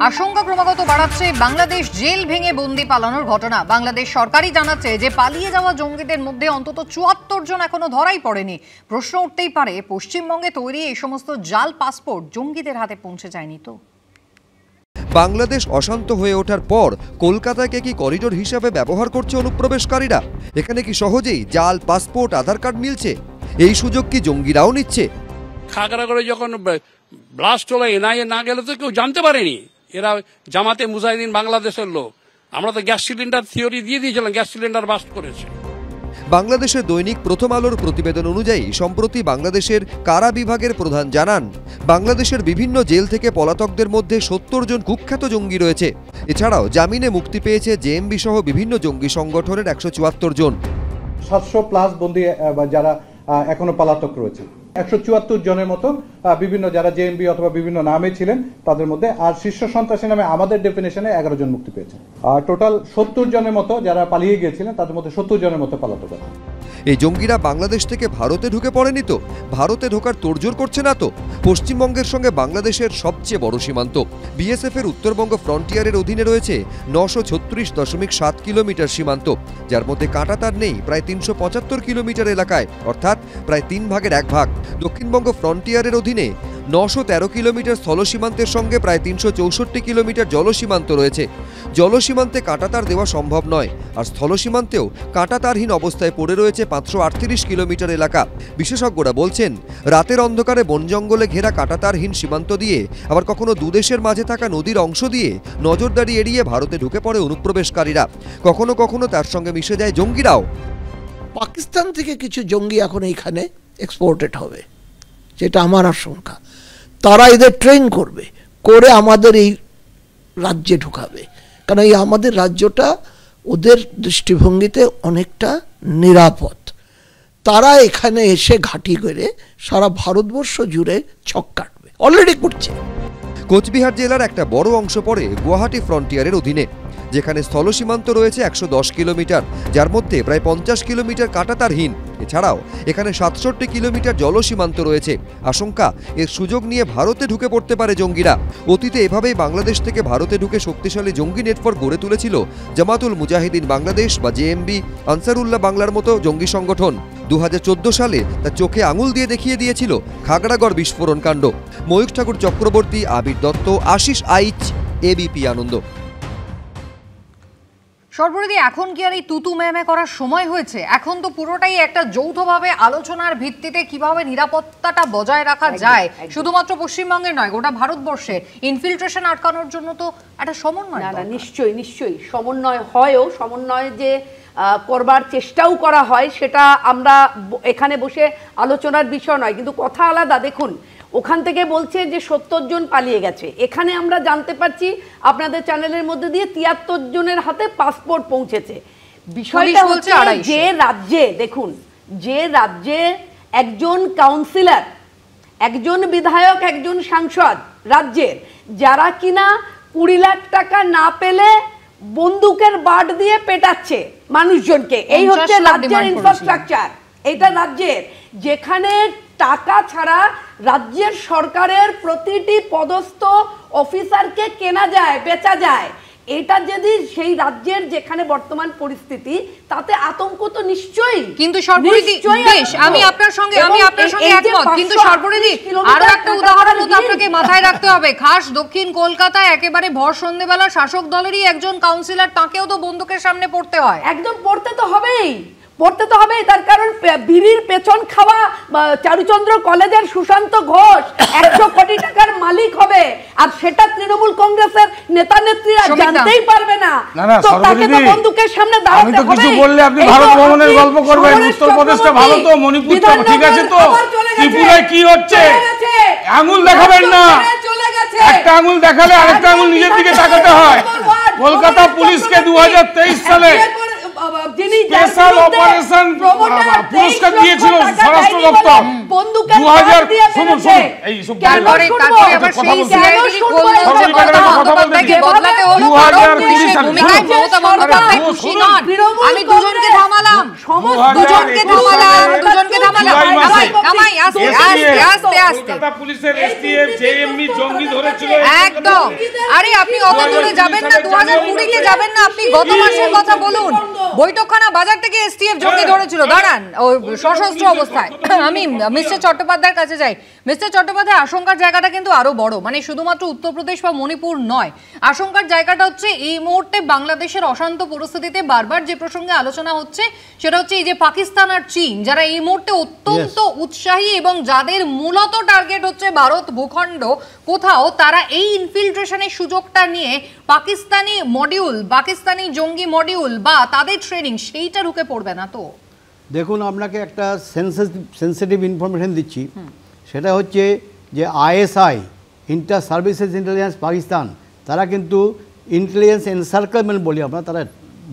আশঙ্কা ক্রমাগত বাড়াচ্ছে বাংলাদেশ জেল ভেঙে বন্দি পালানোর ঘটনা। বাংলাদেশ সরকারই জানাচ্ছে যে পালিয়ে যাওয়া জঙ্গিদের মধ্যে অন্তত ৭৪ জন এখনো ধরাই পড়েনি। প্রশ্ন উঠতেই পারে, পশ্চিমবঙ্গে তৈরি এই সমস্ত জাল পাসপোর্ট জঙ্গিদের হাতে পৌঁছে যায়নি তো? বাংলাদেশ অশান্ত হয়ে ওঠার পর কলকাতাকে কি করিডোর হিসাবে ব্যবহার করছে অনুপ্রবেশকারীরা? এখানে কি সহজেই জাল পাসপোর্ট, আধার কার্ড মিলছে? এই সুযোগ কি জঙ্গিরাও নিচ্ছে? খাগড়াগড়ে যখন ব্লাস্ট হলো, এনআইএ না গেলে তো কেউ জানতে পারেনি এরা জামাতে মুজাহিদিন বাংলাদেশের লোক। আমরা তো গ্যাস সিলিন্ডার থিওরি দিয়ে দিয়েছিলাম, গ্যাস সিলিন্ডার বাস্ট করেছে। বাংলাদেশের দৈনিক প্রথম আলোর প্রতিবেদন অনুযায়ী সম্প্রতি বাংলাদেশের কারা বিভাগের প্রধান জানান, বাংলাদেশের বিভিন্ন জেল থেকে পলাতকদের মধ্যে ৭০ জন কুখ্যাত জঙ্গি রয়েছে। এছাড়াও জামিনে মুক্তি পেয়েছে জেএমবি সহ বিভিন্ন জঙ্গি সংগঠনের ১৭৪ জন। ৭০০+ বন্দী যারা এখনো পলাতক রয়েছে, ১৭৪ জনের মতো বিভিন্ন যারা জেএমবি অথবা বিভিন্ন নামে ছিলেন তাদের মধ্যে। আর শীর্ষ সন্ত্রাসী নামে আমাদের ডেফিনেশনে 11 জন মুক্তি পেয়েছেন। আর টোটাল ৭০ জনের মতো যারা পালিয়ে গিয়েছিলেন তাদের মধ্যে ৭০ জনের মতো পলাতক আছে। এই জঙ্গিরা বাংলাদেশ থেকে ভারতে ঢুকে পড়েনি তো? ভারতে ঢোকার তোড়জোড় করছে না তো? পশ্চিমবঙ্গের সঙ্গে বাংলাদেশের সবচেয়ে বড় সীমান্ত বিএসএফ এর উত্তরবঙ্গ ফ্রন্টিয়ারের অধীনে রয়েছে ৯৩৬.৭ কিলোমিটার সীমান্ত, যার মধ্যে কাঁটাতার নেই প্রায় ৩৭৫ কিলোমিটার এলাকায়, অর্থাৎ প্রায় ৩ ভাগের 1 ভাগ। দক্ষিণবঙ্গ ফ্রন্টিয়ারের অধীনে ৯১৩ কিলোমিটার স্থল সীমান্তের সঙ্গে প্রায় ৩৬৪ কিলোমিটার জলসীমান্ত রয়েছে। জলসীমান্তে কাঁটাতার দেওয়া সম্ভব নয়, আর স্থল সীমান্তেও কাঁটাতারহীন অবস্থায় পড়ে রয়েছে ৫৩৮ কিলোমিটার এলাকা। বিশেষজ্ঞরা বলছেন, রাতের অন্ধকারে বন জঙ্গলে ঘেরা কাঁটাতারহীন সীমান্ত দিয়ে, আবার কখনো দুদেশের মাঝে থাকা নদীর অংশ দিয়ে নজরদারি এড়িয়ে ভারতে ঢুকে পড়ে অনুপ্রবেশকারীরা। কখনো কখনো তার সঙ্গে মিশে যায় জঙ্গিরাও। পাকিস্তান থেকে কিছু জঙ্গি এখন এইখানে এক্সপোর্টেড হবে, যেটা আমার আশঙ্কা। তারা এদের ট্রেন করবে, করে আমাদের এই রাজ্যে ঢুকাবে, কারণ এই আমাদের রাজ্যটা ওদের দৃষ্টিভঙ্গিতে অনেকটা নিরাপদ। তারা এখানে এসে ঘাঁটি করে সারা ভারতবর্ষ জুড়ে ছক কাটবে, অলরেডি করছে। কোচবিহার জেলার একটা বড় অংশ পড়ে গুয়াহাটি ফ্রন্টিয়ারের অধীনে, যেখানে স্থল সীমান্ত রয়েছে ১১০ কিলোমিটার, যার মধ্যে প্রায় ৫০ কিলোমিটার কাঁটাতারহীন। এছাড়াও এখানে ৬৭ কিলোমিটার জলসীমান্ত রয়েছে। আশঙ্কা, এর সুযোগ নিয়ে ভারতে ঢুকে পড়তে পারে জঙ্গিরা। অতীতে এভাবেই বাংলাদেশ থেকে ভারতে ঢুকে শক্তিশালী জঙ্গি নেটওয়ার্ক গড়ে তুলেছিল জামাতুল মুজাহিদিন বাংলাদেশ বা জেএমবি, আনসারুল্লাহ বাংলার মতো জঙ্গি সংগঠন। ২০১৪ সালে তার চোখে আঙুল দিয়ে দেখিয়ে দিয়েছিল খাগড়াগড় বিস্ফোরণ কাণ্ড। ময়ূখ ঠাকুর চক্রবর্তী, আবির দত্ত, আশিস আইচ, এবিপি আনন্দ। সর্বরিদি, এখন কি আর এই তুতু ম্যামে করার সময় হয়েছে? এখন তো পুরোটাই একটা যৌথভাবে আলোচনার ভিত্তিতে কিভাবে নিরাপত্তাটা বজায় রাখা যায়, শুধুমাত্র পশ্চিমবঙ্গের নয়, গোটা ভারতবর্ষে ইনফিল্ট্রেশন আটকানোর জন্য তো একটা সমন্বয়। না, নিশ্চয়ই নিশ্চয়ই সমন্বয় হয়ও, সমন্বয় যে করবার চেষ্টাও করা হয় সেটা আমরা এখানে বসে আলোচনার বিষয় নয়, কিন্তু কথা আলাদা। দেখুন, ওখান থেকে বলছে যে ৭০ জন পালিয়ে গেছে, এখানে আমরা জানতে পারছি আপনাদের চ্যানেলের মধ্যে দিয়ে ৭৩ জনের হাতে পাসপোর্ট পৌঁছেছে। বিষয়টা হচ্ছে যে রাজ্যে, দেখুন, যে রাজ্যে একজন কাউন্সিলর, একজন বিধায়ক, একজন সাংসদ রাজ্যের, যারা কিনা ২০ লাখ টাকা না পেলে বন্দুকের বাট দিয়ে পেটাচ্ছে মানুষজনকে, এই হচ্ছে রাজ্যের ইনফ্রাস্ট্রাকচার। এটা রাজ্যের, যেখানে টাকা ছাড়া রাজ্যের সরকারের প্রতিটি পদস্থ অফিসারকে কেনা যায়, বেচা যায়। এটা যদি সেই রাজ্যের যেখানে বর্তমান পরিস্থিতি, তাতে আতঙ্ক তো নিশ্চয়ই। কিন্তু সর্বরিদি, বেশ, আমি আপনার সঙ্গে একমত, কিন্তু সর্বরিদি আরো একটা উদাহরণ তো আপনাকে মাথায় রাখতে হবে। খাস দক্ষিণ কলকাতায় একেবারে ভর সন্ধ্যেবেলা শাসক দলেরই একজন কাউন্সিলর, তাকেও তো বন্দুকের সামনে পড়তে হয়। একদম পড়তে তো হবেই, পড়তে তো হবে। তার কারণ বিড়ির পেছন খাওয়া চারুচন্দ্র কলেজের সুশান্ত ঘোষ ১০০ কোটি টাকার মালিক হবে, আর সেটা তৃণমূল কংগ্রেসের নেতা নেত্রীরা জানতেই পারবে না। তো তাকে তো বন্দুকের সামনে দাঁড়াতে হবে। কিছু বললে আপনি ভারত ভ্রমণের গল্প করবেন। উত্তরপ্রদেশটা ভালো তো, মণিপুরটা ঠিক আছে তো, ত্রিপুরায় কি হচ্ছে আঙুল দেখাবেন না। একটা আঙুল দেখালে আরেকটা আঙুল নিজের দিকে তাকাতে হয়। কলকাতা পুলিশকে ২০২৩ সালে স্পেশাল অপারেশন পুরস্কার দিয়েছিল স্বরাষ্ট্র দপ্তর। বন্দুকের 2000 দিয়ে শুনুন মেরেছে। এই সব তারপরে আবার সেই সিআইডি খোলন যে মমতা বন্দ্যোপাধ্যায়কে বদলাতে হলো, কারণ পুলিশের ভূমিকায় মমতা বন্দ্যোপাধ্যায় খুশি নন। আমি দুজনকে থামালাম, দুজনকে থামালাম। আমাই আস্তে কলকাতা পুলিশের এসটিএফ জেএমবি জঙ্গি ধরেছিল একদম। আরে আপনি অত দূরে যাবেন না, 2020-তে যাবেন না, আপনি গত মাসের কথা বলুন। বৈঠকখানা বাজার থেকে এসটিএফ জঙ্গি ধরেছিল, দাঁড়ান, ও সশস্ত্র অবস্থায়। আমি মিস্টার চট্টোপাধ্যায়ের কাছে যাই। মিস্টার চট্টোপাধ্যায়, আশঙ্কার জায়গাটা কিন্তু আরো বড়, মানে শুধুমাত্র উত্তরপ্রদেশ বা মণিপুর নয়। আশঙ্কার জায়গাটা হচ্ছে এই মুহূর্তে বাংলাদেশের অশান্ত পরিস্থিতিতে বারবার যে প্রসঙ্গে আলোচনা হচ্ছে সেটা হচ্ছে এই যে পাকিস্তান আর চীন, যারা এই মুহূর্তে অত্যন্ত উৎসাহী এবং যাদের মূলত টার্গেট হচ্ছে ভারত ভূখণ্ড কোথাও, তারা এই ইনফিল্ট্রেশনের সুযোগটা নিয়ে পাকিস্তানি মডিউল, পাকিস্তানি জঙ্গি মডিউল বা তাদের ট্রেনিং সেইটা ঢুকে পড়বে না তো? দেখুন, আপনাকে একটা সেন্সিটিভ ইনফরমেশন দিচ্ছি। সেটা হচ্ছে যে ISI, inter services intelligence Pakistan, তারা কিন্তু ইন্টেলিজেন্স এনসার্কেলমেন্ট বলি আমরা, তারা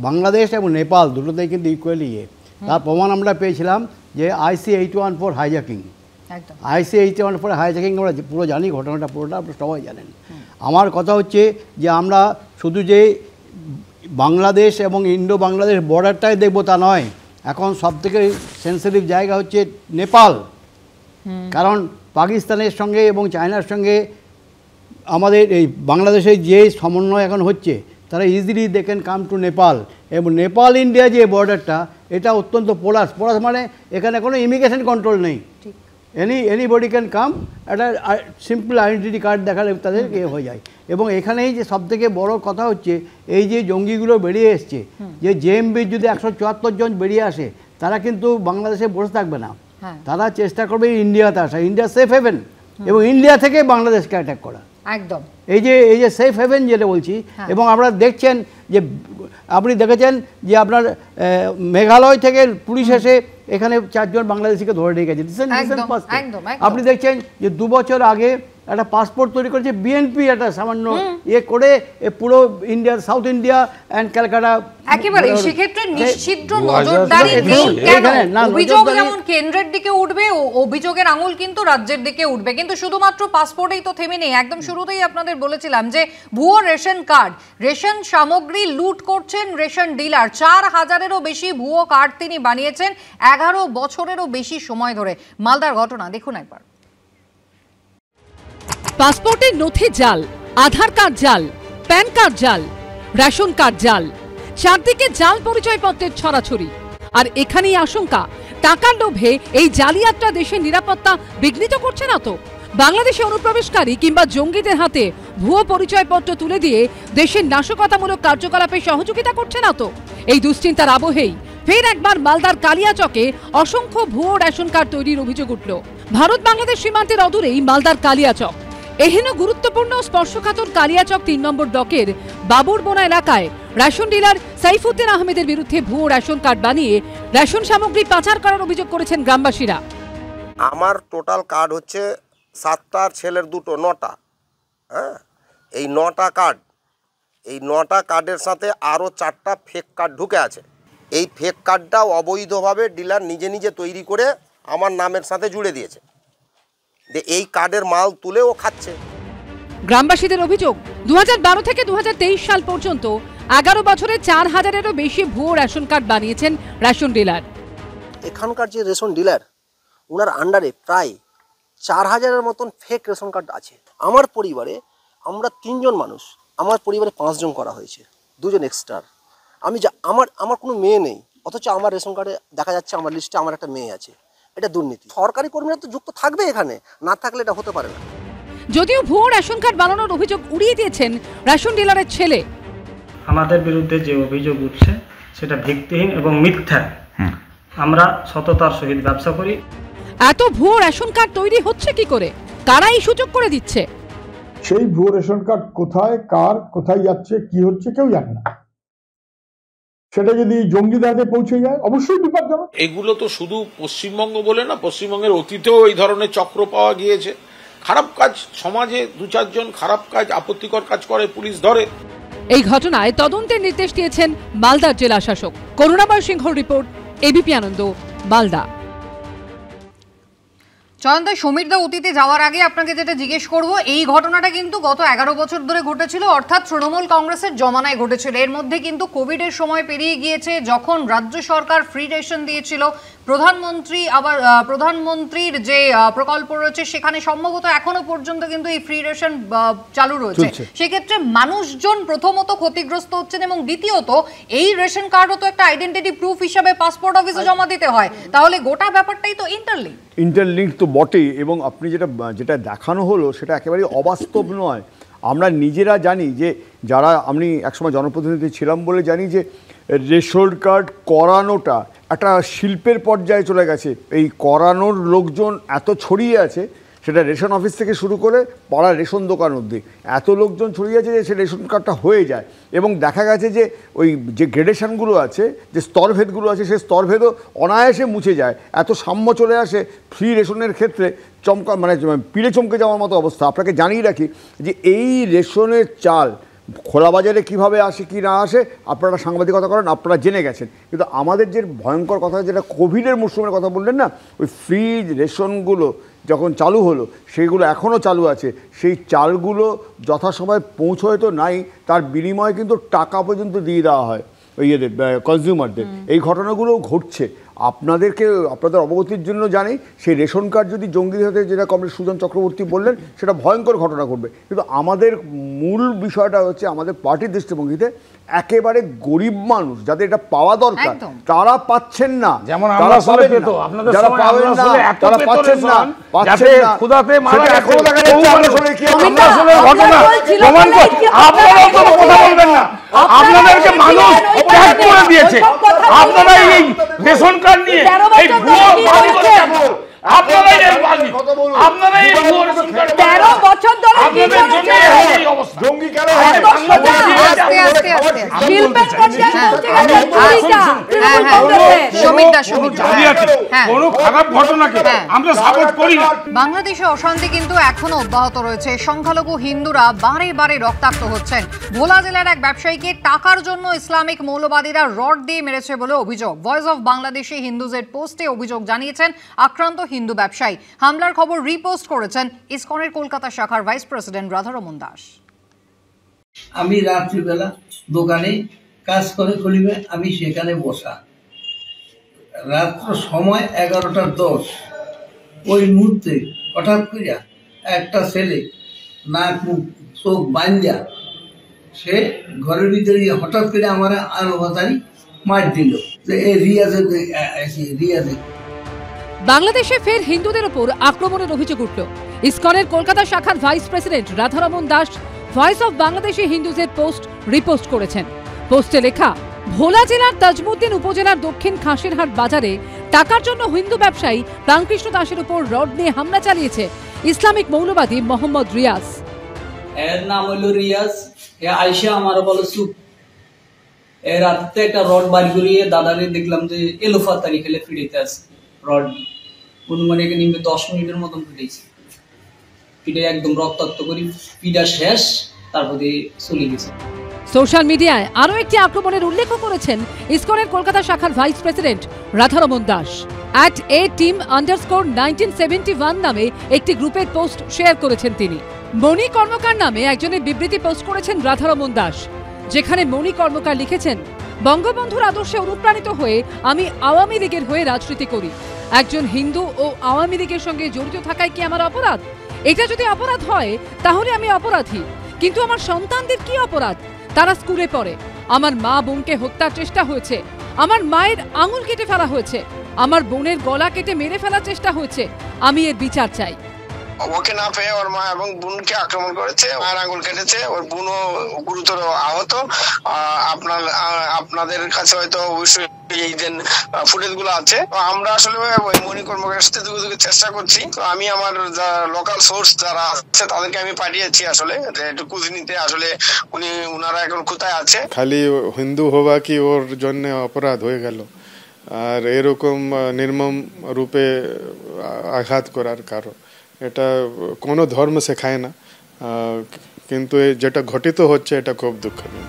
বাংলাদেশ এবং নেপাল দুটোতেই কিন্তু ইকুয়ালি তার প্রমাণ আমরা পেয়েছিলাম যে IC-814 হাইজ্যাকিং। IC-814 হাইজ্যাকিং আমরা পুরো জানি, ঘটনাটা পুরোটা আপনারা সবাই জানেন। আমার কথা হচ্ছে যে আমরা শুধু যে বাংলাদেশ এবং ইন্ডো বাংলাদেশ বর্ডারটাই দেখবো তা নয়, এখন সবথেকে সেন্সিটিভ জায়গা হচ্ছে নেপাল। কারণ পাকিস্তানের সঙ্গে এবং চায়নার সঙ্গে আমাদের এই বাংলাদেশের যে সমন্বয় এখন হচ্ছে, তারা easily they can come to Nepal. এবং নেপাল ইন্ডিয়া যে বর্ডারটা, এটা অত্যন্ত পোরাস মানে এখানে কোনো ইমিগ্রেশন কন্ট্রোল নেই। এনিবডি ক্যান কাম, একটা সিম্পল আইডেন্টিটি কার্ড দেখালে তাদের হয়ে যায়। এবং এখানেই যে সবথেকে বড় কথা হচ্ছে এই যে জঙ্গিগুলো বেরিয়ে এসছে, যে জেএমবির যদি 174 জন বেরিয়ে আসে, তারা কিন্তু বাংলাদেশে বসে থাকবে না, তারা চেষ্টা করবে ইন্ডিয়াতে আসা। ইন্ডিয়া সেফ হেভেন, এবং ইন্ডিয়া থেকে বাংলাদেশকে অ্যাটাক করা, একদম এই যে সেফ হেভেন যেটা বলছি। এবং আপনারা দেখছেন যে আপনি দেখেছেন যে আপনার মেঘালয় থেকে পুলিশ এসে এখানে 4 জন বাংলাদেশিকে ধরে নিয়ে গেছে। আপনি দেখছেন যে 2 বছর আগে একটা পাসপোর্ট তৈরি করেছে বিএনপি, একটা সামান্য করে পুরো ইন্ডিয়ার সাউথ ইন্ডিয়া অ্যান্ড ক্যালকাটা একেবারে। সেক্ষেত্রে নিশ্চিদ্র নজরদারি নেই কেন? অভিযোগ যেমন কেন্দ্রের দিকে উঠবে, অভিযোগের আঙুল কিন্তু রাজ্যের দিকে উঠবে। কিন্তু শুধুমাত্র পাসপোর্টেই তো থেমে নেই। একদম শুরুতেই আপনাদের বলেছিলাম যে ভুয়ো রেশন কার্ড, রেশন সামগ্রী লুট করছেন রেশন ডিলার। 4000-এরও বেশি ভুয়ো কার্ড তিনি বানিয়েছেন 11 বছরেরও বেশি সময় ধরে। মালদার ঘটনা দেখুন একবার। পাসপোর্টের নথি জাল, আধার কার্ড জাল, প্যান কার্ড জাল, রেশন কার্ড জাল, চারদিকে জাল পরিচয়পত্রের ছড়াছড়ি। আর এখানেই আশঙ্কা, টাকার লোভে এই জালিয়াতটা দেশের নিরাপত্তা বিঘ্নিত করছে না তো? বাংলাদেশে অনুপ্রবেশকারী কিংবা জঙ্গিদের হাতে ভুয়ো পরিচয়পত্র তুলে দিয়ে দেশের নাশকতামূলক কার্যকলাপে সহযোগিতা করছে না তো? এই দুশ্চিন্তার আবহেই ফের একবার মালদার কালিয়াচকে অসংখ্য ভুয়ো রেশন কার্ড তৈরির অভিযোগ উঠল। ভারত বাংলাদেশ সীমান্তের অদূরেই মালদার কালিয়াচক। এহেন গুরুত্বপূর্ণ স্পর্শকাতর কালিয়াচক 3 নম্বর ব্লকের বাবুরবোনা এলাকায় রেশন ডিলার সাইফুদ্দিন আহমেদের বিরুদ্ধে ভুয়ো রেশন কার্ড বানিয়ে রেশন সামগ্রী পাচার করার অভিযোগ করেছেন গ্রামবাসীরা। আমার টোটাল কার্ড হচ্ছে 7টার ছেলের 2টো 9টা। হ্যাঁ, এই 9টা কার্ড, এই 9টা কার্ডের সাথে আরও 4টা ফেক কার্ড ঢুকে আছে। এই ফেক কার্ডটা অবৈধভাবে ডিলার নিজে নিজে তৈরি করে আমার নামের সাথে জুড়ে দিয়েছে, যে এই কার্ডের মাল তুলে ও খাচ্ছে। গ্রামবাসীদের অভিযোগ, 2012 থেকে 2023 সাল পর্যন্ত 11 বছরে 4000-এরও বেশি ভুয়ো রেশন কার্ড বানিয়েছেন রেশন ডিলার। এখানকার যে রেশন ডিলার, ওনার আন্ডারে প্রায় 4000-এর মতন ফেক রেশন কার্ড আছে। আমার পরিবারে আমরা 3 জন মানুষ, আমার পরিবারে 5 জন করা হয়েছে, 2 জন এক্সট্রা। আমার কোনো মেয়ে নেই, অথচ আমার রেশন কার্ডে দেখা যাচ্ছে আমার লিস্টে আমার একটা মেয়ে আছে। এটা দুর্নীতি। সরকারি কর্মীরা তো যুক্ত থাকবে এখানে, না থাকলে এটা হতে পারে না। যদিও ভুয়ো রেশন কার্ড বানানোর অভিযোগ উড়িয়ে দিয়েছেন রেশন ডিলারের ছেলে। আমাদের বিরুদ্ধে যে অভিযোগ উঠছে সেটা ভিত্তিহীন এবং মিথ্যা। আমরা সততার সহিত ব্যবসা করি। এত ভুয়ো রেশন কার্ড তৈরি হচ্ছে কি করে? কারা এই সুযোগ করে দিচ্ছে? সেই ভুয়ো রেশন কার্ড কোথায়, কার কোথায় যাচ্ছে, কি হচ্ছে কেউ জানে না। সেটা যদি জঙ্গিদের হাতে পৌঁছে যায় অবশ্যই বিপজ্জনক। এগুলো তো শুধু পশ্চিমবঙ্গ বলে না, পশ্চিমবঙ্গের অতীতেও এই ধরনের চক্র পাওয়া গিয়েছে। খারাপ কাজ, সমাজে 2-4 জন খারাপ কাজ, আপত্তিকর কাজ করে, পুলিশ ধরে। এই ঘটনায় তদন্তের নির্দেশ দিয়েছেন মালদার জেলা শাসক। করুণাময় সিংহর রিপোর্ট, এবিপি আনন্দ, মালদা। জয়ন্ত, সমীরদা অতীতে যাওয়ার আগে আপনাকে যেটা জিজ্ঞেস করব, এই ঘটনাটা কিন্তু গত 11 বছর ধরে ঘটেছিল, অর্থাৎ তৃণমূল কংগ্রেসের জমানায় ঘটেছিল। এর মধ্যে কিন্তু কোভিডের সময় পেরিয়ে গিয়েছে, যখন রাজ্য সরকার ফ্রি রেশন দিয়েছিল, প্রধানমন্ত্রীর যে প্রকল্প রয়েছে সেখানে সম্ভবত এখনো পর্যন্ত কিন্তু এই ফ্রি রেশন চালু রয়েছে। সেক্ষেত্রে মানুষজন প্রথমত ক্ষতিগ্রস্ত হচ্ছেন, এবং দ্বিতীয়ত এই রেশন কার্ডও তো একটা আইডেন্টিটি প্রুফ হিসাবে পাসপোর্ট অফিসে জমা দিতে হয়, তাহলে গোটা ব্যাপারটাই তো ইন্টারলিঙ্ক তো বটেই। এবং আপনি যেটা দেখানো হলো সেটা একেবারেই অবাস্তব নয়। আমরা নিজেরা জানি যে যারা, আমি একসময় জনপ্রতিনিধি ছিলাম বলে জানি যে রেশন কার্ড করানোটা একটা শিল্পের পর্যায়ে চলে গেছে। এই করানোর লোকজন এত ছড়িয়ে আছে, সেটা রেশন অফিস থেকে শুরু করে পাড়ার রেশন দোকান অবধি এত লোকজন ছড়িয়ে আছে যে সে রেশন কার্ডটা হয়ে যায়। এবং দেখা গেছে যে ওই যে গ্রেডেশনগুলো আছে, যে স্তরভেদগুলো আছে, সেই স্তরভেদও অনায়াসে মুছে যায়। এত সাম্য চলে আসে ফ্রি রেশনের ক্ষেত্রে, পিড়ে চমকে যাওয়ার মতো অবস্থা। আপনাকে জানিয়ে রাখি যে এই রেশনের চাল খোলা বাজারে কীভাবে আসে কি না আসে, আপনারা সাংবাদিকতা করেন, আপনারা জেনে গেছেন। কিন্তু আমাদের যে ভয়ঙ্কর কথা, যেটা কোভিডের মরশুমের কথা বললেন না, ওই ফ্রি রেশনগুলো যখন চালু হলো, সেইগুলো এখনও চালু আছে। সেই চালগুলো যথাসময়ে পৌঁছয় তো নাই, তার বিনিময়ে কিন্তু টাকা পর্যন্ত দিয়ে দেওয়া হয় ওই কনজিউমারদের। এই ঘটনাগুলোও ঘটছে। আপনাদের অবগতির জন্য জানি, সেই রেশন কার্ড যদি জঙ্গিদের হাতে, যেটা কমরেড সুজন চক্রবর্তী বললেন, সেটা ভয়ঙ্কর ঘটনা ঘটবে। কিন্তু আমাদের মূল বিষয়টা হচ্ছে, আমাদের পার্টির দৃষ্টিভঙ্গিতে একেবারে গরিব মানুষ যাদের এটা পাওয়া দরকার তারা পাচ্ছেন না। যেমন আমরা পাবেন না, যারা পাবেন না তারা পাচ্ছেন না, যাতে ক্ষুধাতে মারা গেছে। এখনো দেখা যাচ্ছে আমরা আসলে ঘটনা প্রমাণ করে। আপনারাও তো কথা বলবেন না, আপনাদেরকে মানুষ ট্যাগ করে দিয়েছে। আপনারা এই রেশন কার্ড নিয়ে এই ভুয়ো আপনারাই আপনারাই 13 বছর ধরে জঙ্গি কেন কোনো খারাপ ঘটনাকে আমরা সাপোর্ট করি না। বাংলাদেশে অশান্তি কিন্তু এখনো অব্যাহত রয়েছে। সংখ্যালঘু হিন্দুরা বারে বারে রক্তাক্ত হচ্ছেন। ভোলা জেলার এক ব্যবসায়ীকে টাকার জন্য ইসলামিক মৌলবাদীরা রড দিয়ে মেরেছে বলে অভিযোগ। ভয়েস অফ বাংলাদেশি হিন্দুজের পোস্টে অভিযোগ জানিয়েছেন আক্রান্ত হিন্দু ব্যবসায়ী। হামলার খবর রিপোস্ট করেছেন ইসকনের কলকাতা শাখার ভাইস প্রেসিডেন্ট রাধারমন দাস। আমি রাত্রিবেলা দোকানে কাজ করে খুলিবে, আমি সেখানে বসা, রাত্র সময় 11:10, ওই মুহূর্তে হঠাৎ করিয়া একটা ছেলে নাক মুখ চোখ বান্ধা সে ঘরের ভিতরে হঠাৎ করে আমার আলো বাতারি মার দিল যে রিয়াজে। বাংলাদেশে ফের হিন্দুদের উপর আক্রমণের অভিযোগ উঠল। ইসকনের কলকাতা শাখার vice president Radharaman Das voice of Bangladeshi হিন্দুজের পোস্ট রিপোস্ট করেছেন। পোস্টে লেখা, ভোলা জেলার তাজমুদ্দিন উপজেলার দক্ষিণ খাসিরহাট বাজারে টাকার জন্য হিন্দু ব্যবসায়ী রামকৃষ্ণ দাসের উপর রড নিয়ে হামলা চালিয়েছে ইসলামিক মৌলবাদী মোহাম্মদ রিয়াজ। এর নাম হলো রিয়াজ। এ আইসা আমার বলে চুপ। এর রাতে একটা রড বাড়ি করিয়ে দাদারে দেখলাম যে এলোফাতারি খেলে ফিরেতে আছে। রড অনুমানিক নিম্নে 10 মিনিটের মতন ফিরেছে। ফিরে একদম রক্তাক্ত করি, পিডা শেষ, তারপরে চলে গেছে। সোশ্যাল মিডিয়ায় আরও একটি আক্রমণের উল্লেখ করেছেন ইসকনের কলকাতা শাখার vice president Radharaman Das. @a_team_1971 নামে একটি গ্রুপের পোস্ট শেয়ার করেছেন তিনি। মণি কর্মকার নামে একজনের বিবৃতি পোস্ট করেছেন রাধারমন দাস, যেখানে মণি কর্মকার লিখেছেন, বঙ্গবন্ধুর আদর্শে অনুপ্রাণিত হয়ে আমি আওয়ামী লীগের হয়ে রাজনীতি করি। একজন হিন্দু ও আওয়ামী লীগের সঙ্গে জড়িত থাকায় কি আমার অপরাধ? এটা যদি অপরাধ হয় তাহলে আমি অপরাধী, কিন্তু আমার সন্তানদের কি অপরাধ? তারা স্কুলে পড়ে। আমার মা বোনকে হত্যার চেষ্টা হয়েছে, আমার মায়ের আঙুল কেটে ফেলা হয়েছে, আমার বোনের গলা কেটে মেরে ফেলার চেষ্টা হয়েছে। আমি এর বিচার চাই। ওকে না পেয়ে ওর মা এবং বোনকে আক্রমণ করেছে, মায়ের আঙুল কেটেছে, ওর বোনও গুরুতর আহত। আপনাদের কাছে হয়তো অবশ্যই এই ফুটেজ গুলো আছে। আমরা আসলে মণি কর্মকারের সাথে যোগাযোগের চেষ্টা করছি। তো আমি আমার লোকাল সোর্স যারা আছে তাদেরকে আমি পাঠিয়েছি আসলে একটু খোঁজ নিতে, আসলে উনারা এখন কোথায় আছে। খালি হিন্দু হওয়া কি ওর জন্য অপরাধ হয়ে গেল? আর এরকম নির্মম রূপে আঘাত করার কারণ এটা কোনো ধর্ম শেখায় না, কিন্তু যেটা ঘটিত হচ্ছে এটা খুব দুঃখজনক।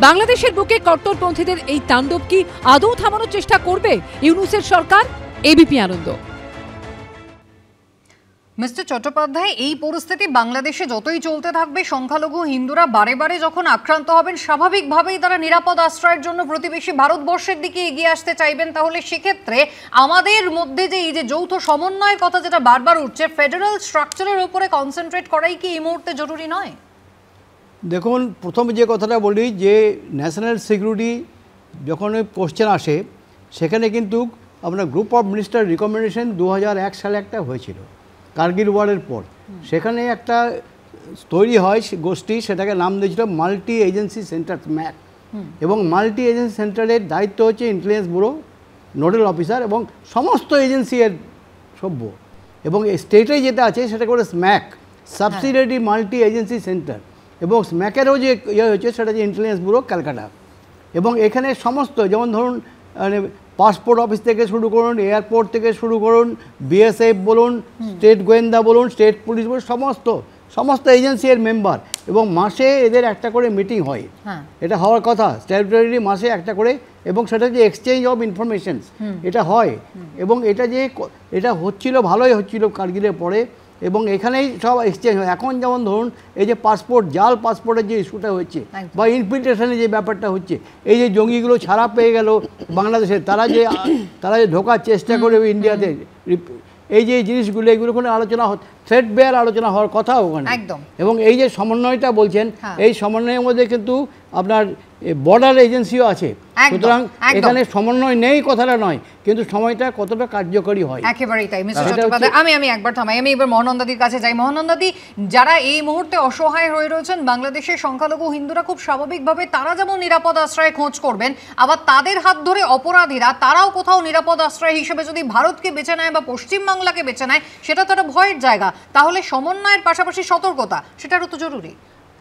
বাংলাদেশের বুকে কট্টরপন্থীদের এই তাণ্ডব কি আদৌ থামানোর চেষ্টা করবে ইউনূসের সরকার? এবিপি আনন্দ। মিস্টার চট্টোপাধ্যায়, এই পরিস্থিতি বাংলাদেশে যতই চলতে থাকবে, সংখ্যালঘু হিন্দুরা বারে বারে যখন আক্রান্ত হবেন, স্বাভাবিকভাবেই তারা নিরাপদ আশ্রয়ের জন্য প্রতিবেশী ভারতবর্ষের দিকে এগিয়ে আসতে চাইবেন। তাহলে সেক্ষেত্রে আমাদের মধ্যে যে এই যে যৌথ সমন্বয়ের কথা যেটা বারবার উঠছে, ফেডারেল স্ট্রাকচারের উপরে কনসেন্ট্রেট করাই কি এই মুহূর্তে জরুরি নয়? দেখুন, প্রথম যে কথাটা বলি যে ন্যাশনাল সিকিউরিটি যখন কোশ্চেন আসে, সেখানে কিন্তু আপনার গ্রুপ অফ মিনিস্টার রিকমেন্ডেশন 2001 সালে একটা হয়েছিল কার্গিল ওয়ারের পর। সেখানে একটা তৈরি হয় গোষ্ঠী, সেটাকে নাম দিয়েছিল মাল্টি এজেন্সি সেন্টার ম্যাক। এবং মাল্টি এজেন্সি সেন্টারের দায়িত্ব হচ্ছে ইন্টেলিজেন্স ব্যুরো, নোডাল অফিসার এবং সমস্ত এজেন্সি এর সভ্য। এবং স্টেটে যেটা আছে সেটা করে smack, subsidiary multi agency centre. এবং স্ম্যাকেরও যে ইয়ে হচ্ছে সেটা হচ্ছে ইন্টেলিজেন্স ব্যুরো ক্যালকাটা। এবং এখানে সমস্ত, যেমন ধরুন পাসপোর্ট অফিস থেকে শুরু করুন, এয়ারপোর্ট থেকে শুরু করুন, বিএসএফ বলুন, স্টেট গোয়েন্দা বলুন, স্টেট পুলিশ বলুন, সমস্ত এজেন্সি এর মেম্বার। এবং মাসে এদের একটা করে মিটিং হয়, এটা হওয়ার কথা স্ট্যাটুটরি মাসে একটা করে। এবং সেটা যে এক্সচেঞ্জ অফ ইনফরমেশন এটা হয়। এবং এটা হচ্ছিল, ভালোই হচ্ছিল কার্গিলের পরে। এবং এখানেই সব এক্সচেঞ্জ হয়। এখন যেমন ধরুন এই যে পাসপোর্ট, জাল পাসপোর্টের যে ইস্যুটা হচ্ছে বা ইনফিল্ট্রেশনের যে ব্যাপারটা হচ্ছে, এই যে জঙ্গিগুলো ছাড়া পেয়ে গেল বাংলাদেশে, তারা যে ঢোকার চেষ্টা করে ইন্ডিয়াতে, এই যে জিনিসগুলো, এগুলো কোনো আলোচনা, থ্রেড বেয়ার আলোচনা হওয়ার কথা ওখানে। এবং এই যে সমন্বয়টা বলছেন, এই সমন্বয়ের মধ্যে কিন্তু আপনার বর্ডার এজেন্সিও আছে। সুতরাং এখানে সমন্বয় নেই কথাটা নয়, কিন্তু সময়টা কতটা কার্যকরী হয়। একেবারেই তাই। মিস্টার চট্টোপাধ্যায়, আমি একবার থামাই, আমি এবার মহানন্দাদির কাছে যাই। মহানন্দাদি, যারা এই মুহূর্তে অসহায় হয়ে রয়েছেন, বাংলাদেশের সংখ্যালঘু হিন্দুরা খুব স্বাভাবিকভাবে তারা যেমন নিরাপদ আশ্রয়ে খোঁজ করবেন, আবার তাদের হাত ধরে অপরাধীরা তারাও কোথাও নিরাপদ আশ্রয় হিসেবে যদি ভারতকে বেছে নেয় বা পশ্চিমবাংলাকে বেছে নেয়, সেটা তো একটা ভয়ের জায়গা। তাহলে সমন্বয়ের পাশাপাশি সতর্কতা সেটারও তো জরুরি।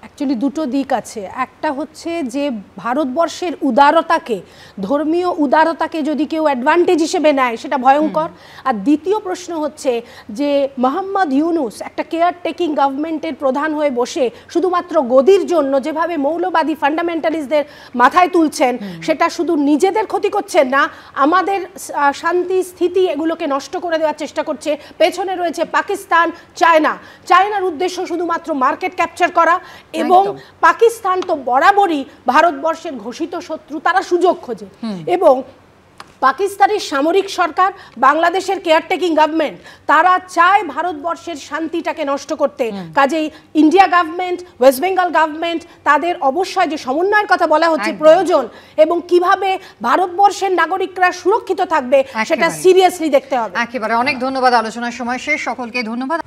অ্যাকচুয়ালি দুটো দিক আছে। একটা হচ্ছে যে ভারতবর্ষের উদারতাকে, ধর্মীয় উদারতাকে যদি কেউ অ্যাডভান্টেজ হিসেবে নেয়, সেটা ভয়ঙ্কর। আর দ্বিতীয় প্রশ্ন হচ্ছে যে মোহাম্মদ ইউনুস একটা কেয়ার টেকিং গভর্নমেন্টের প্রধান হয়ে বসে শুধুমাত্র গদির জন্য যেভাবে মৌলবাদী ফান্ডামেন্টালিস্টদের মাথায় তুলছেন, সেটা শুধু নিজেদের ক্ষতি করছেন না, আমাদের শান্তি স্থিতি এগুলোকে নষ্ট করে দেওয়ার চেষ্টা করছে। পেছনে রয়েছে পাকিস্তান, চায়নার উদ্দেশ্য শুধুমাত্র মার্কেট ক্যাপচার করা। এবং পাকিস্তান তো বরাবরই ভারতবর্ষের ঘোষিত শত্রু, তারা সুযোগ খোঁজে। এবং পাকিস্তানের সামরিক সরকার, বাংলাদেশের কেয়ারটেকিং গভর্নমেন্ট, তারা চায় ভারতবর্ষের শান্তিটাকে নষ্ট করতে। কাজেই India government, West Bengal government, তাদের অবশ্যই যে সমন্বয়ের কথা বলা হচ্ছে প্রয়োজন, এবং কিভাবে ভারতবর্ষের নাগরিকরা সুরক্ষিত থাকবে সেটা সিরিয়াসলি দেখতে হবে। একেবারে। অনেক ধন্যবাদ। আলোচনার সময় শেষ। সকলকে ধন্যবাদ।